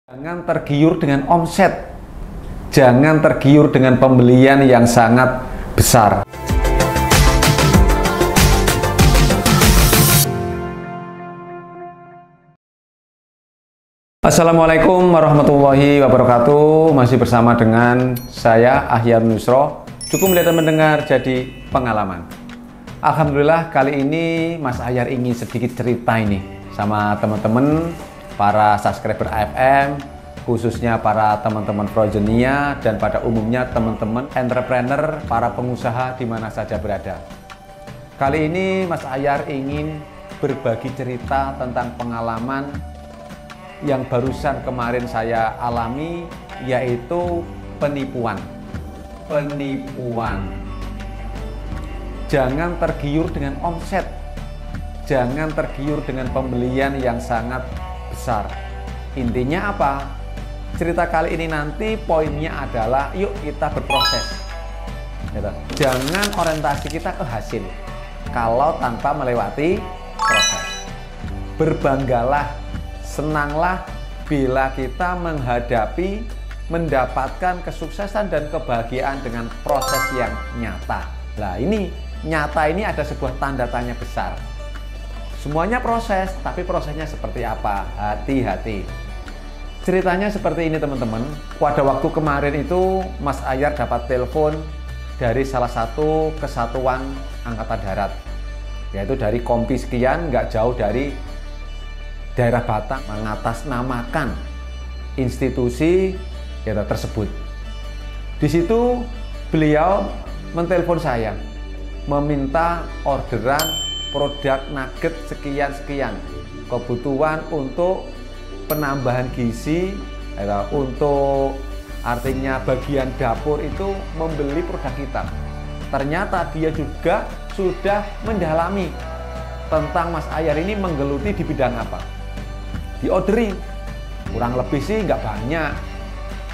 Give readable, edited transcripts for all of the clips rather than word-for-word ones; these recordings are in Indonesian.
Jangan tergiur dengan omset, jangan tergiur dengan pembelian yang sangat besar. Assalamualaikum warahmatullahi wabarakatuh. Masih bersama dengan saya Ahyar Nusro. Cukup melihat dan mendengar jadi pengalaman. Alhamdulillah kali ini Mas Ahyar ingin sedikit cerita ini sama teman-teman para subscriber AFM, khususnya para teman-teman Progenia dan pada umumnya teman-teman entrepreneur, para pengusaha di mana saja berada. Kali ini Mas Ahyar ingin berbagi cerita tentang pengalaman yang barusan kemarin saya alami, yaitu penipuan. Jangan tergiur dengan omset, jangan tergiur dengan pembelian yang sangat besar. Intinya apa? Cerita kali ini nanti poinnya adalah yuk kita berproses. Jangan orientasi kita ke hasil kalau tanpa melewati proses. Berbanggalah, senanglah bila kita menghadapi, mendapatkan kesuksesan dan kebahagiaan dengan proses yang nyata. Nah ini nyata, ini ada sebuah tanda tanya besar. Semuanya proses, tapi prosesnya seperti apa? Hati-hati. Ceritanya seperti ini teman-teman. Pada waktu kemarin itu Mas Ahyar dapat telepon dari salah satu kesatuan Angkatan Darat, yaitu dari Kompi sekian, nggak jauh dari daerah Batang, mengatasnamakan institusi tersebut. Di situ beliau mentelepon saya, meminta orderan produk nugget sekian-sekian, kebutuhan untuk penambahan gizi, untuk artinya bagian dapur itu membeli produk kita. Ternyata dia juga sudah mendalami tentang Mas Ahyar ini menggeluti di bidang apa. Diorderin, kurang lebih sih nggak banyak,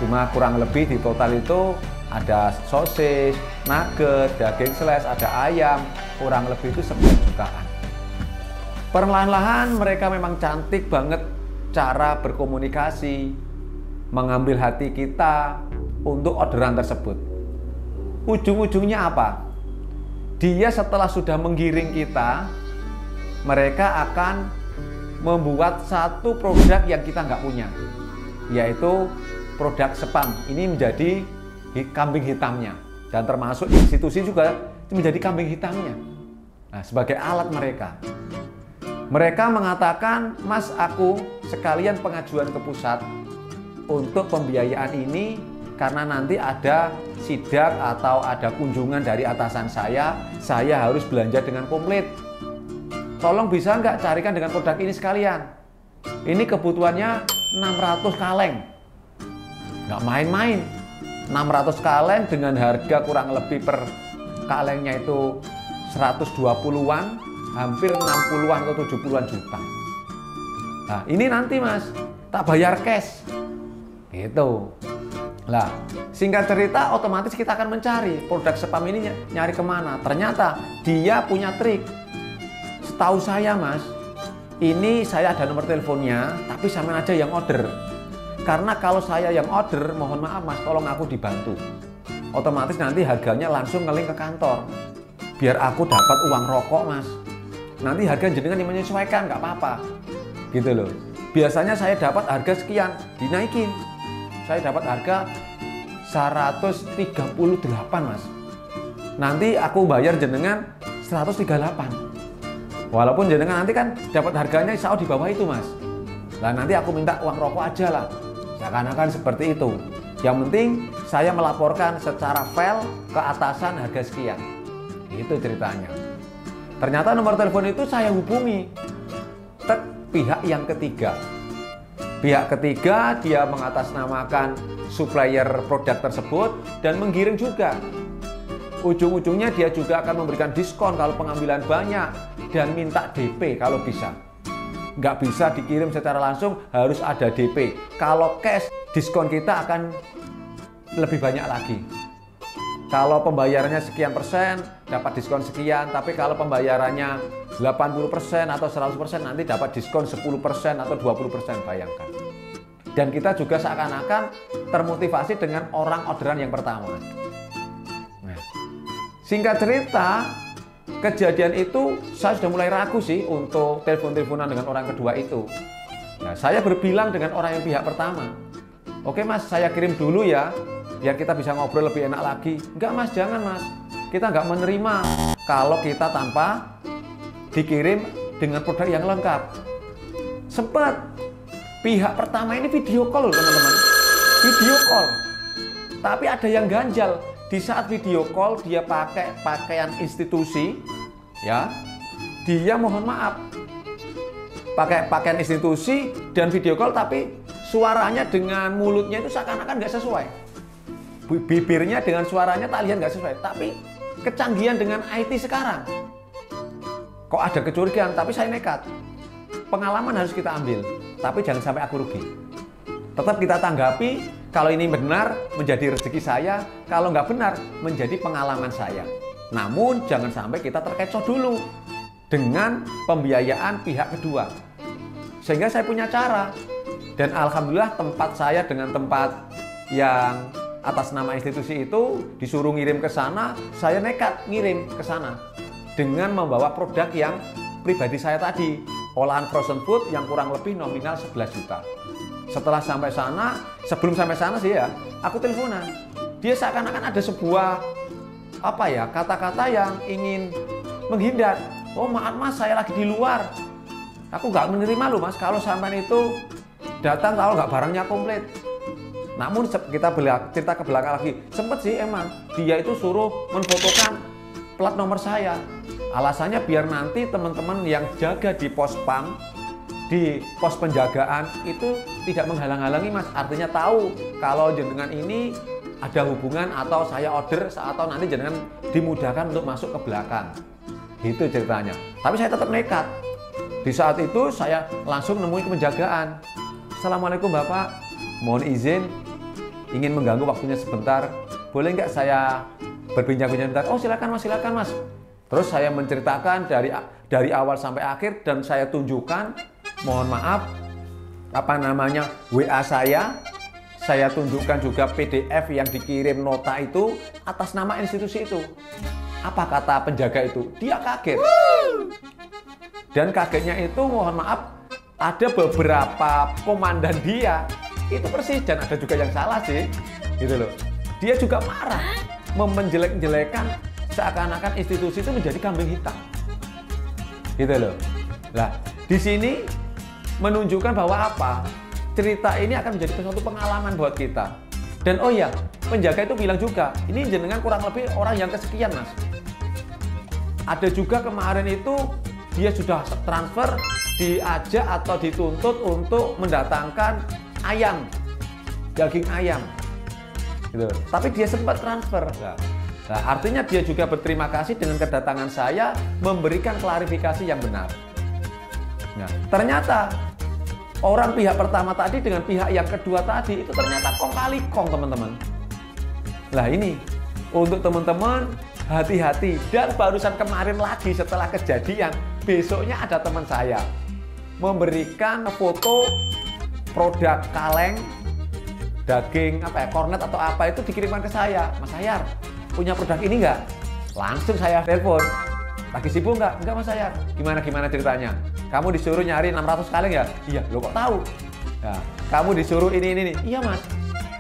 cuma kurang lebih di total itu ada sosis, nugget, daging slice, ada ayam, kurang lebih itu 9 jutaan. Perlahan-lahan mereka memang cantik banget cara berkomunikasi, mengambil hati kita untuk orderan tersebut. Ujung-ujungnya apa? Dia setelah sudah menggiring kita, mereka akan membuat satu produk yang kita nggak punya, yaitu produk spam. Ini menjadi kambing hitamnya, dan termasuk institusi juga menjadi kambing hitamnya. Nah, sebagai alat mereka mengatakan, Mas, aku sekalian pengajuan ke pusat untuk pembiayaan ini karena nanti ada sidak atau ada kunjungan dari atasan saya harus belanja dengan komplit. Tolong bisa nggak carikan dengan produk ini sekalian. Ini kebutuhannya 600 kaleng. Nggak main-main. 600 kaleng dengan harga kurang lebih per kalengnya itu 120-an, hampir 60-an atau 70-an juta. Nah, ini nanti Mas, tak bayar cash. Gitu. Lah, singkat cerita otomatis kita akan mencari produk spam ini nyari kemana. Ternyata dia punya trik. Setahu saya Mas, ini saya ada nomor teleponnya, tapi sampean aja yang order. Karena kalau saya yang order, mohon maaf Mas, tolong aku dibantu. Otomatis nanti harganya langsung ngeling ke kantor. Biar aku dapat uang rokok Mas. Nanti harga jenengan yang menyesuaikan, nggak apa-apa. Gitu loh. Biasanya saya dapat harga sekian, dinaikin. Saya dapat harga 138 Mas. Nanti aku bayar jenengan 138. Walaupun jenengan nanti kan dapat harganya insya Allah di bawah itu Mas. Nah nanti aku minta uang rokok aja lah. Seakan-akan seperti itu. Yang penting saya melaporkan secara file ke atasan harga sekian. Itu ceritanya. Ternyata nomor telepon itu saya hubungi pihak yang ketiga. Pihak ketiga dia mengatasnamakan supplier produk tersebut dan menggiring juga. Ujung-ujungnya dia juga akan memberikan diskon kalau pengambilan banyak dan minta DP kalau bisa. Nggak bisa dikirim secara langsung, harus ada DP. Kalau cash, diskon kita akan lebih banyak lagi. Kalau pembayarannya sekian persen, dapat diskon sekian. Tapi kalau pembayarannya 80% atau 100%, nanti dapat diskon 10% atau 20%, bayangkan. Dan kita juga seakan-akan termotivasi dengan orang orderan yang pertama. Nah, singkat cerita, kejadian itu saya sudah mulai ragu sih untuk telepon-teleponan dengan orang kedua itu. Nah, saya berbilang dengan orang yang pihak pertama, oke mas, saya kirim dulu ya, biar kita bisa ngobrol lebih enak lagi. Enggak mas, jangan mas, kita nggak menerima kalau kita tanpa dikirim dengan produk yang lengkap. Sempat pihak pertama ini video call loh teman-teman, video call. Tapi ada yang ganjal, di saat video call dia pakai pakaian institusi, ya, dia mohon maaf pakai pakaian institusi dan video call, tapi suaranya dengan mulutnya itu seakan-akan nggak sesuai. Bibirnya dengan suaranya tak lihat nggak sesuai. Tapi kecanggihan dengan IT sekarang, kok ada kecurigaan, tapi saya nekat. Pengalaman harus kita ambil, tapi jangan sampai aku rugi. Tetap kita tanggapi, kalau ini benar menjadi rezeki saya, kalau nggak benar menjadi pengalaman saya. Namun jangan sampai kita terkecoh dulu dengan pembiayaan pihak kedua. Sehingga saya punya cara. Dan alhamdulillah tempat saya dengan tempat yang atas nama institusi itu disuruh ngirim ke sana, saya nekat ngirim ke sana dengan membawa produk yang pribadi saya tadi, olahan frozen food yang kurang lebih nominal 11 juta. Setelah sampai sana, sebelum sampai sana sih ya, aku teleponan. Dia seakan-akan ada sebuah kata-kata yang ingin menghindar. Oh maaf mas, saya lagi di luar. Aku nggak menerima loh mas, kalau sampai itu datang kalau nggak barangnya komplit. Namun kita cerita ke belakang lagi, sempet sih emang dia itu suruh menfotokan plat nomor saya. Alasannya biar nanti teman-teman yang jaga di pos PAM, di pos penjagaan itu tidak menghalang-halangi mas. Artinya tahu kalau jenengan ini ada hubungan atau saya order atau nanti jenengan dimudahkan untuk masuk ke belakang. Gitu ceritanya. Tapi saya tetap nekat. Di saat itu saya langsung nemui ke penjagaan. Assalamualaikum bapak, mohon izin ingin mengganggu waktunya sebentar. Boleh nggak saya berbincang-bincang sebentar? Oh silakan mas. Terus saya menceritakan dari awal sampai akhir dan saya tunjukkan, mohon maaf, WA saya tunjukkan juga PDF yang dikirim nota itu atas nama institusi itu. Apa kata penjaga itu? Dia kaget. Dan kagetnya itu mohon maaf, ada beberapa komandan dia itu persis, dan ada juga yang salah sih, gitu loh. Dia juga marah, menjelek-jelekan seakan-akan institusi itu menjadi kambing hitam, gitu loh. Nah, di sini menunjukkan bahwa cerita ini akan menjadi suatu pengalaman buat kita. Dan oh ya, penjaga itu bilang juga, ini jenengan kurang lebih orang yang kesekian mas. Ada juga kemarin itu dia sudah transfer, diajak atau dituntut untuk mendatangkan ayam, daging ayam, gitu. Tapi dia sempat transfer. Nah, artinya dia juga berterima kasih dengan kedatangan saya, memberikan klarifikasi yang benar. Nah, ternyata orang pihak pertama tadi dengan pihak yang kedua tadi itu ternyata kong kali kong teman-teman. Nah ini untuk teman-teman hati-hati. Dan barusan kemarin lagi setelah kejadian, besoknya ada teman saya memberikan foto produk kaleng daging kornet atau apa itu dikirimkan ke saya. Mas Hayar, punya produk ini nggak? Langsung saya telepon. Lagi sibuk nggak? Enggak mas Hayar. Gimana ceritanya? Kamu disuruh nyari 600 kaleng ya? Iya, lo kok tahu? Nah, kamu disuruh ini. Iya mas.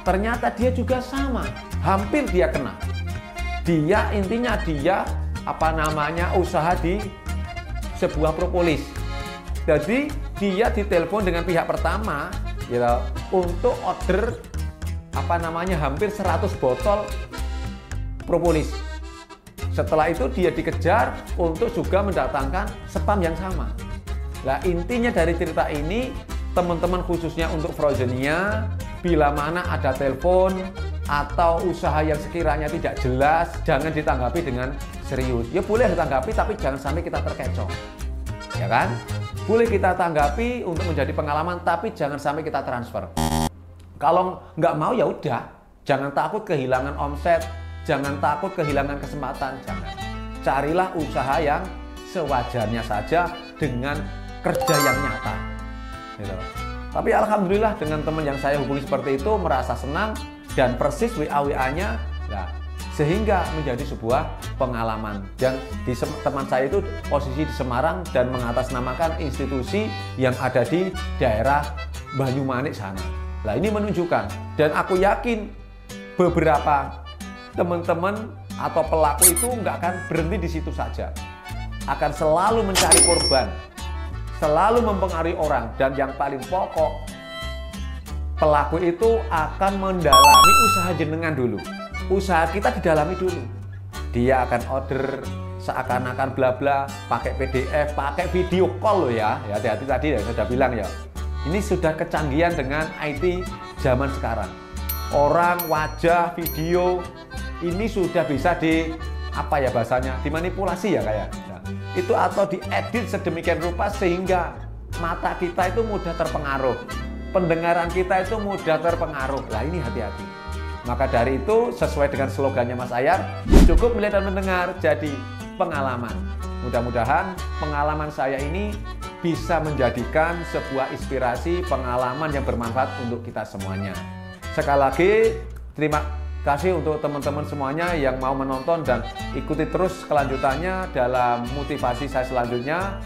Ternyata dia juga sama. Hampir dia kena. Intinya dia usaha di sebuah propolis. Jadi dia ditelepon dengan pihak pertama ya, untuk order hampir 100 botol propolis. Setelah itu dia dikejar untuk juga mendatangkan spam yang sama. Nah intinya dari cerita ini, teman-teman khususnya untuk frozennya, bila mana ada telepon atau usaha yang sekiranya tidak jelas, jangan ditanggapi dengan serius. Ya boleh ditanggapi, tapi jangan sampai kita terkecoh. Ya kan? Boleh kita tanggapi untuk menjadi pengalaman, tapi jangan sampai kita transfer. Kalau nggak mau ya udah, jangan takut kehilangan omset, jangan takut kehilangan kesempatan, jangan. Carilah usaha yang sewajarnya saja dengan kerja yang nyata. Gitu. Tapi alhamdulillah dengan teman yang saya hubungi seperti itu merasa senang dan persis WA-WA-nya, nah, sehingga menjadi sebuah pengalaman. Dan teman saya itu posisi di Semarang dan mengatasnamakan institusi yang ada di daerah Banyumanik sana. Nah, ini menunjukkan, dan aku yakin beberapa teman-teman atau pelaku itu nggak akan berhenti di situ saja, akan selalu mencari korban, selalu mempengaruhi orang, dan yang paling pokok, pelaku itu akan mendalami usaha jenengan dulu. Usaha kita didalami dulu. Dia akan order seakan-akan bla bla, pakai PDF, pakai video call loh ya. Hati-hati tadi ya saya sudah bilang ya. Ini sudah kecanggihan dengan IT zaman sekarang. Orang, wajah, video ini sudah bisa dimanipulasi ya kayak. Nah, itu atau diedit sedemikian rupa sehingga mata kita itu mudah terpengaruh, pendengaran kita itu mudah terpengaruh. Nah, ini hati-hati. Maka dari itu sesuai dengan slogannya Mas Ayar, cukup melihat dan mendengar jadi pengalaman. Mudah-mudahan pengalaman saya ini bisa menjadikan sebuah inspirasi, pengalaman yang bermanfaat untuk kita semuanya. Sekali lagi terima kasih untuk teman-teman semuanya yang mau menonton dan ikuti terus kelanjutannya dalam motivasi saya selanjutnya,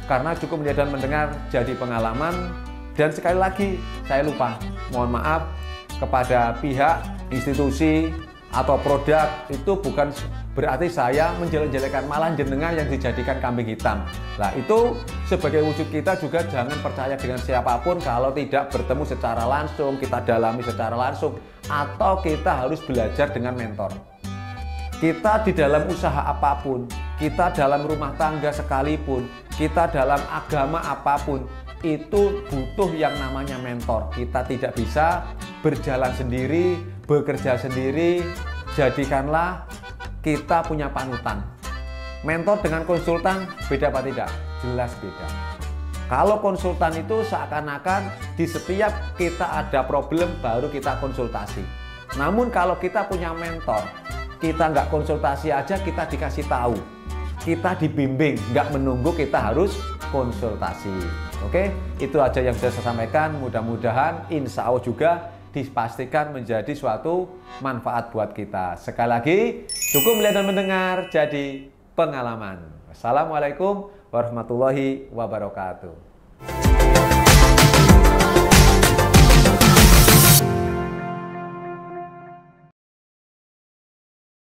karena cukup melihat dan mendengar jadi pengalaman. Dan sekali lagi saya lupa, mohon maaf kepada pihak, institusi atau produk, itu bukan berarti saya menjelek-jelekan, malah jenengan yang dijadikan kambing hitam. Nah, itu sebagai wujud kita juga jangan percaya dengan siapapun kalau tidak bertemu secara langsung, kita dalami secara langsung, atau kita harus belajar dengan mentor. Kita di dalam usaha apapun, kita dalam rumah tangga sekalipun, kita dalam agama apapun, itu butuh yang namanya mentor. Kita tidak bisa berjalan sendiri, bekerja sendiri. Jadikanlah kita punya panutan. Mentor dengan konsultan beda apa tidak? Jelas beda. Kalau konsultan itu seakan-akan di setiap kita ada problem baru kita konsultasi. Namun kalau kita punya mentor, kita nggak konsultasi aja, kita dikasih tahu, kita dibimbing, nggak menunggu kita harus konsultasi. Oke, itu aja yang bisa saya sampaikan. Mudah-mudahan insya Allah juga dipastikan menjadi suatu manfaat buat kita. Sekali lagi, cukup melihat dan mendengar jadi pengalaman. Wassalamualaikum warahmatullahi wabarakatuh.